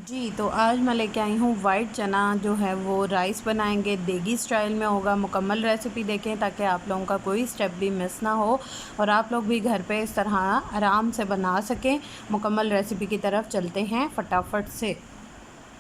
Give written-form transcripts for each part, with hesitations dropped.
जी, तो आज मैं लेके आई हूँ वाइट चना जो है वो राइस बनाएंगे, देगी स्टाइल में होगा। मुकम्मल रेसिपी देखें ताकि आप लोगों का कोई स्टेप भी मिस ना हो और आप लोग भी घर पे इस तरह आराम से बना सकें। मुकम्मल रेसिपी की तरफ चलते हैं फटाफट से।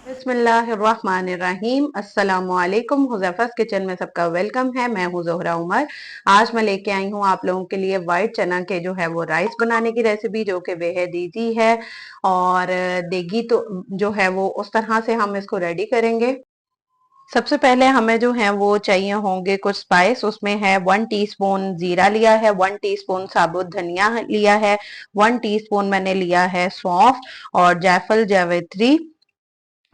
बिस्मिल्लाहिर्रहमानिर्रहीम अस्सलामुअलैकुम। हुज़ैफ़ा's किचन में सबका वेलकम है। मैं हूँ ज़ोहरा उमर। आज मैं लेके आई हूँ आप लोगों के लिए वाइट चना के जो है वो राइस बनाने की रेसिपी, जो कि बेहद ईजी है और देगी तो जो है वो उस तरह से हम इसको रेडी करेंगे। सबसे पहले हमें जो है वो चाहिए होंगे कुछ स्पाइस। उसमें है 1 टीस्पून जीरा लिया है, 1 टीस्पून साबुत धनिया लिया है, 1 टीस्पून मैंने लिया है सौंफ और जायफल जावित्री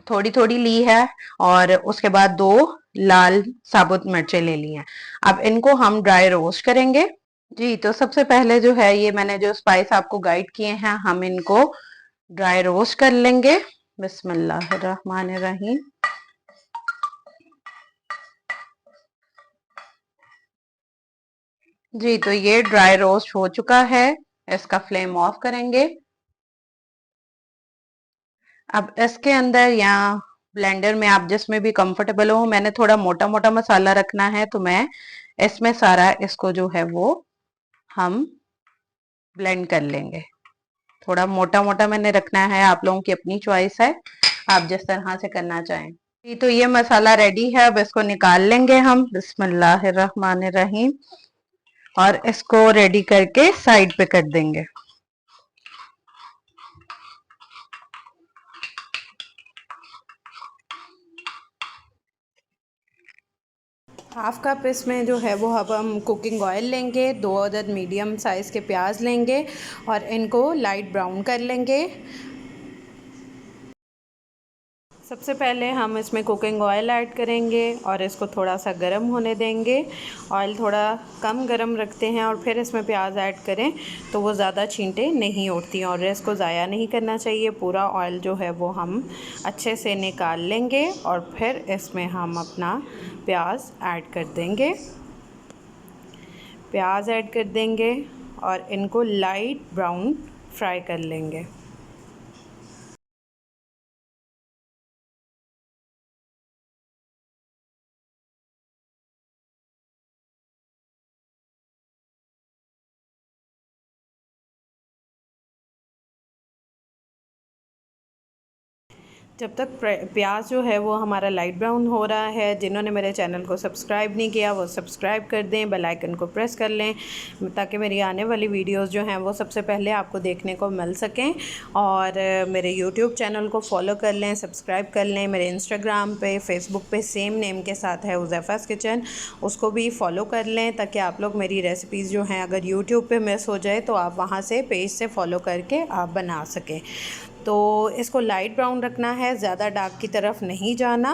थोड़ी थोड़ी ली है, और उसके बाद 2 लाल साबुत मिर्चें ले ली हैं। अब इनको हम ड्राई रोस्ट करेंगे। जी, तो सबसे पहले जो है ये मैंने जो स्पाइस आपको गाइड किए हैं, हम इनको ड्राई रोस्ट कर लेंगे। बिस्मिल्लाहिर्रहमानिर्रहीम। जी, तो ये ड्राई रोस्ट हो चुका है। इसका फ्लेम ऑफ करेंगे। अब इसके अंदर या ब्लेंडर में, आप जिसमें भी कंफर्टेबल हो, मैंने थोड़ा मोटा मोटा मसाला रखना है तो मैं इसमें सारा इसको जो है वो हम ब्लेंड कर लेंगे। थोड़ा मोटा मोटा मैंने रखना है, आप लोगों की अपनी चॉइस है, आप जिस तरह से करना चाहें। तो ये मसाला रेडी है, अब इसको निकाल लेंगे हम। बिस्मिल्लाहिर्रहमानिर्रहीम। और इसको रेडी करके साइड पे कर देंगे। हाफ़ कप इसमें जो है वो अब हम कुकिंग ऑयल लेंगे, 2 अदद मीडियम साइज़ के प्याज लेंगे और इनको लाइट ब्राउन कर लेंगे। सबसे पहले हम इसमें कुकिंग ऑयल ऐड करेंगे और इसको थोड़ा सा गर्म होने देंगे। ऑयल थोड़ा कम गर्म रखते हैं और फिर इसमें प्याज ऐड करें तो वो ज़्यादा छींटे नहीं उठती और इसको ज़ाया नहीं करना चाहिए। पूरा ऑयल जो है वो हम अच्छे से निकाल लेंगे और फिर इसमें हम अपना प्याज ऐड कर देंगे। प्याज ऐड कर देंगे और इनको लाइट ब्राउन फ्राई कर लेंगे। जब तक प्याज जो है वो हमारा लाइट ब्राउन हो रहा है, जिन्होंने मेरे चैनल को सब्सक्राइब नहीं किया वो सब्सक्राइब कर दें, बेल आइकन को प्रेस कर लें ताकि मेरी आने वाली वीडियोस जो हैं वो सबसे पहले आपको देखने को मिल सकें। और मेरे यूट्यूब चैनल को फॉलो कर लें, सब्सक्राइब कर लें। मेरे इंस्टाग्राम पे, फेसबुक पे सेम नेम के साथ है हुज़ैफ़ा's किचन, उसको भी फॉलो कर लें ताकि आप लोग मेरी रेसिपीज़ जो हैं अगर यूट्यूब पे मिस हो जाए तो आप वहाँ से पेज से फॉलो करके आप बना सकें। तो इसको लाइट ब्राउन रखना है, ज़्यादा डार्क की तरफ नहीं जाना।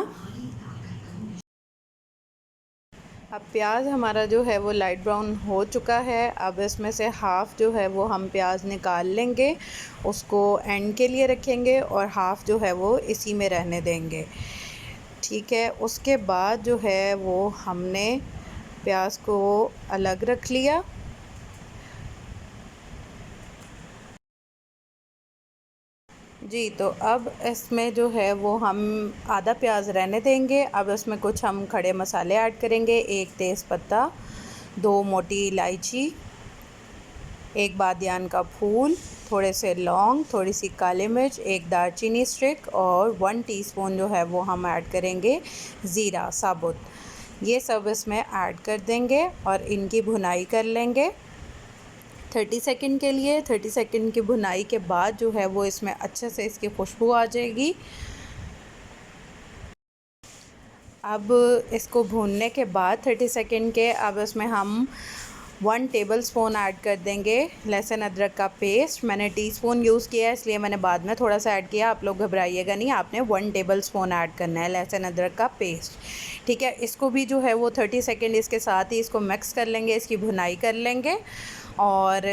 अब प्याज हमारा जो है वो लाइट ब्राउन हो चुका है। अब इसमें से हाफ़ जो है वो हम प्याज निकाल लेंगे, उसको एंड के लिए रखेंगे और हाफ़ जो है वो इसी में रहने देंगे। ठीक है, उसके बाद जो है वो हमने प्याज को अलग रख लिया। जी, तो अब इसमें जो है वो हम आधा प्याज रहने देंगे। अब इसमें कुछ हम खड़े मसाले ऐड करेंगे। 1 तेज़पत्ता, 2 मोटी इलायची, 1 बादियान का फूल, थोड़े से लौंग, थोड़ी सी काली मिर्च, 1 दालचीनी स्टिक और 1 टीस्पून जो है वो हम ऐड करेंगे ज़ीरा साबुत। ये सब इसमें ऐड कर देंगे और इनकी भुनाई कर लेंगे 30 सेकंड के लिए। 30 सेकंड की भुनाई के बाद जो है वो इसमें अच्छे से इसकी खुशबू आ जाएगी। अब इसको भूनने के बाद 30 सेकंड के, अब इसमें हम 1 टेबलस्पून ऐड कर देंगे लहसुन अदरक का पेस्ट। मैंने टीस्पून यूज़ किया है इसलिए मैंने बाद में थोड़ा सा ऐड किया, आप लोग घबराइएगा नहीं, आपने 1 टेबलस्पून ऐड करना है लहसुन अदरक का पेस्ट। ठीक है, इसको भी जो है वो 30 सेकंड इसके साथ ही इसको मिक्स कर लेंगे, इसकी भुनाई कर लेंगे। और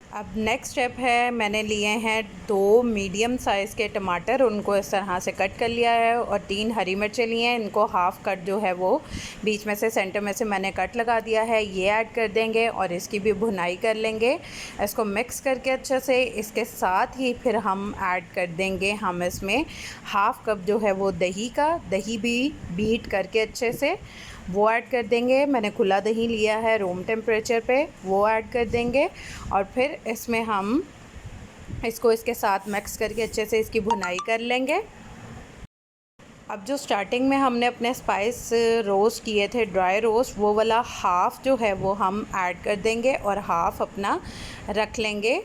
अब नेक्स्ट स्टेप है, मैंने लिए हैं 2 मीडियम साइज़ के टमाटर, उनको इस तरह से कट कर लिया है, और 3 हरी मिर्चें लिए हैं, इनको हाफ़ कट जो है वो बीच में से सेंटर में से मैंने कट लगा दिया है, ये ऐड कर देंगे और इसकी भी भुनाई कर लेंगे। इसको मिक्स करके अच्छे से, इसके साथ ही फिर हम ऐड कर देंगे हम इसमें हाफ़ कप जो है वो दही भी बीट करके अच्छे से वो ऐड कर देंगे। मैंने खुला दही लिया है रूम टेम्परेचर पे, वो ऐड कर देंगे और फिर इसमें हम इसको इसके साथ मिक्स करके अच्छे से इसकी भुनाई कर लेंगे। अब जो स्टार्टिंग में हमने अपने स्पाइस रोस्ट किए थे, ड्राई रोस्ट, वो वाला हाफ़ जो है वो हम ऐड कर देंगे और हाफ़ अपना रख लेंगे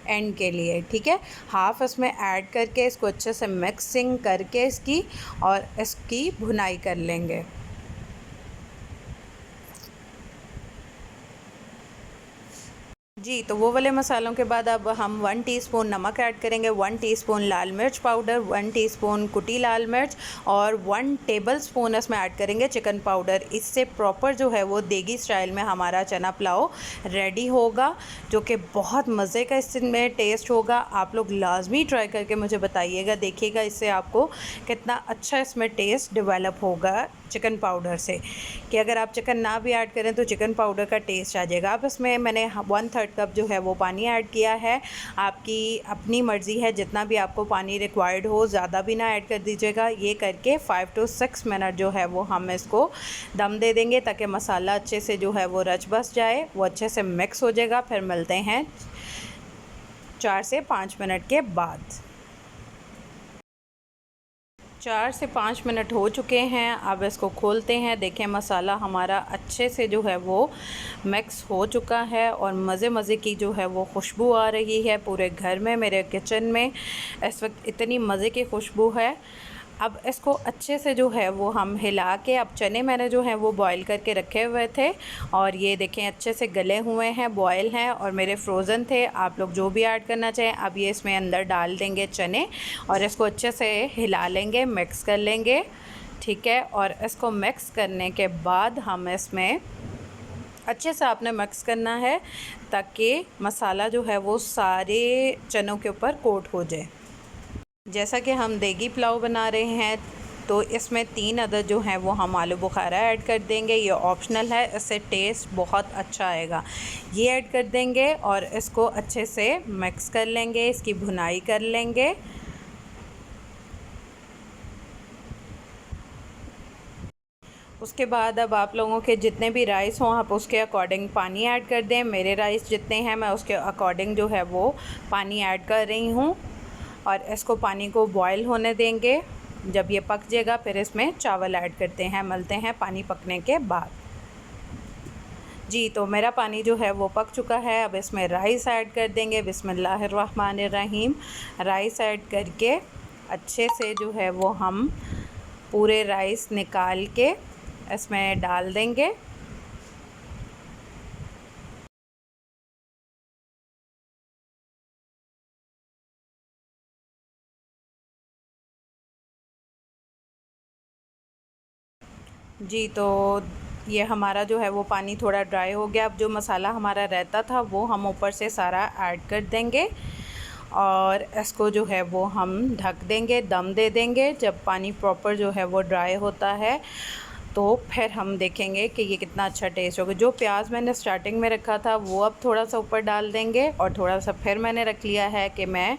एंड के लिए, ठीक है। हाफ़ इसमें ऐड करके इसको अच्छे से मिक्सिंग करके इसकी और इसकी भुनाई कर लेंगे। जी, तो वो वाले मसालों के बाद अब हम 1 टीस्पून नमक ऐड करेंगे, 1 टीस्पून लाल मिर्च पाउडर, 1 टीस्पून कुटी लाल मिर्च और 1 टेबलस्पून इसमें ऐड करेंगे चिकन पाउडर। इससे प्रॉपर जो है वो देगी स्टाइल में हमारा चना पुलाव रेडी होगा, जो कि बहुत मज़े का इसमें टेस्ट होगा। आप लोग लाजमी ट्राई करके मुझे बताइएगा, देखिएगा इससे आपको कितना अच्छा इसमें टेस्ट डेवलप होगा चिकन पाउडर से, कि अगर आप चिकन ना भी ऐड करें तो चिकन पाउडर का टेस्ट आ जाएगा। अब इसमें मैंने 1/3 कप जो है वो पानी ऐड किया है। आपकी अपनी मर्ज़ी है, जितना भी आपको पानी रिक्वायर्ड हो, ज़्यादा भी ना ऐड कर दीजिएगा। ये करके 5 to 6 मिनट जो है वो हम इसको दम दे देंगे, ताकि मसाला अच्छे से जो है वो रच बस जाए, वो अच्छे से मिक्स हो जाएगा। फिर मिलते हैं 4 से 5 मिनट के बाद। 4 से 5 मिनट हो चुके हैं। अब इसको खोलते हैं। देखें मसाला हमारा अच्छे से जो है वो मिक्स हो चुका है और मज़े मज़े की जो है वो खुशबू आ रही है पूरे घर में। मेरे किचन में इस वक्त इतनी मज़े की खुशबू है। अब इसको अच्छे से जो है वो हम हिला के, अब चने मैंने जो है वो बॉईल करके रखे हुए थे और ये देखें अच्छे से गले हुए हैं, बॉईल हैं और मेरे फ्रोज़न थे। आप लोग जो भी ऐड करना चाहें। अब ये इसमें अंदर डाल देंगे चने और इसको अच्छे से हिला लेंगे, मिक्स कर लेंगे, ठीक है। और इसको मिक्स करने के बाद हम इसमें अच्छे से आपने मिक्स करना है, ताकि मसाला जो है वो सारे चनों के ऊपर कोट हो जाए। जैसा कि हम देगी पुलाव बना रहे हैं, तो इसमें 3 अदद जो हैं वो हम आलू बुखारा ऐड कर देंगे। ये ऑप्शनल है, इससे टेस्ट बहुत अच्छा आएगा। ये ऐड कर देंगे और इसको अच्छे से मिक्स कर लेंगे, इसकी भुनाई कर लेंगे। उसके बाद अब आप लोगों के जितने भी राइस हों, आप उसके अकॉर्डिंग पानी ऐड कर दें। मेरे राइस जितने हैं मैं उसके अकॉर्डिंग जो है वो पानी ऐड कर रही हूँ और इसको पानी को बॉयल होने देंगे। जब ये पक जाएगा फिर इसमें चावल ऐड करते हैं, मलते हैं पानी पकने के बाद। जी, तो मेरा पानी जो है वो पक चुका है। अब इसमें राइस ऐड कर देंगे। बिस्मिल्लाहिर्रहमानिर्रहीम। राइस ऐड करके अच्छे से जो है वो हम पूरे राइस निकाल के इसमें डाल देंगे। जी, तो ये हमारा जो है वो पानी थोड़ा ड्राई हो गया। अब जो मसाला हमारा रहता था वो हम ऊपर से सारा ऐड कर देंगे और इसको जो है वो हम ढक देंगे, दम दे देंगे। जब पानी प्रॉपर जो है वो ड्राई होता है तो फिर हम देखेंगे कि ये कितना अच्छा टेस्ट होगा। जो प्याज मैंने स्टार्टिंग में रखा था वो अब थोड़ा सा ऊपर डाल देंगे और थोड़ा सा फिर मैंने रख लिया है कि मैं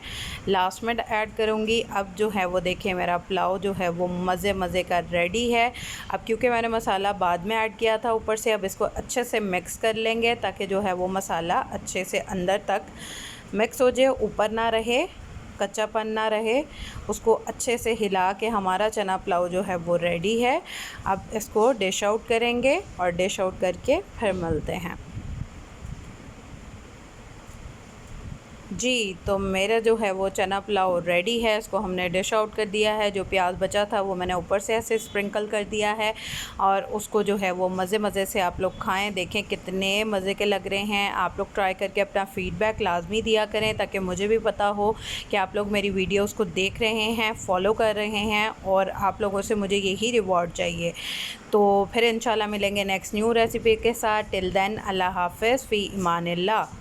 लास्ट में ऐड करूँगी। अब जो है वो देखिए मेरा पुलाव जो है वो मज़े का रेडी है। अब क्योंकि मैंने मसाला बाद में ऐड किया था ऊपर से, अब इसको अच्छे से मिक्स कर लेंगे, ताकि जो है वो मसाला अच्छे से अंदर तक मिक्स हो जाए, ऊपर ना रहे, कच्चापन ना रहे। उसको अच्छे से हिला के हमारा चना पुलाव जो है वो रेडी है। अब इसको डिश आउट करेंगे और डिश आउट करके फिर मिलते हैं। जी, तो मेरा जो है वो चना पुलाव रेडी है। इसको हमने डिश आउट कर दिया है। जो प्याज बचा था वो मैंने ऊपर से ऐसे स्प्रिंकल कर दिया है और उसको जो है वो मज़े से आप लोग खाएं। देखें कितने मज़े के लग रहे हैं। आप लोग ट्राई करके अपना फ़ीडबैक लाजमी दिया करें, ताकि मुझे भी पता हो कि आप लोग मेरी वीडियोज़ को देख रहे हैं, फ़ॉलो कर रहे हैं और आप लोगों से मुझे यही रिवॉर्ड चाहिए। तो फिर इंशाल्लाह मिलेंगे नेक्स्ट न्यू रेसिपी के साथ। टिल देन अल्लाह हाफ़िज़, फ़ी ईमानिल्लाह।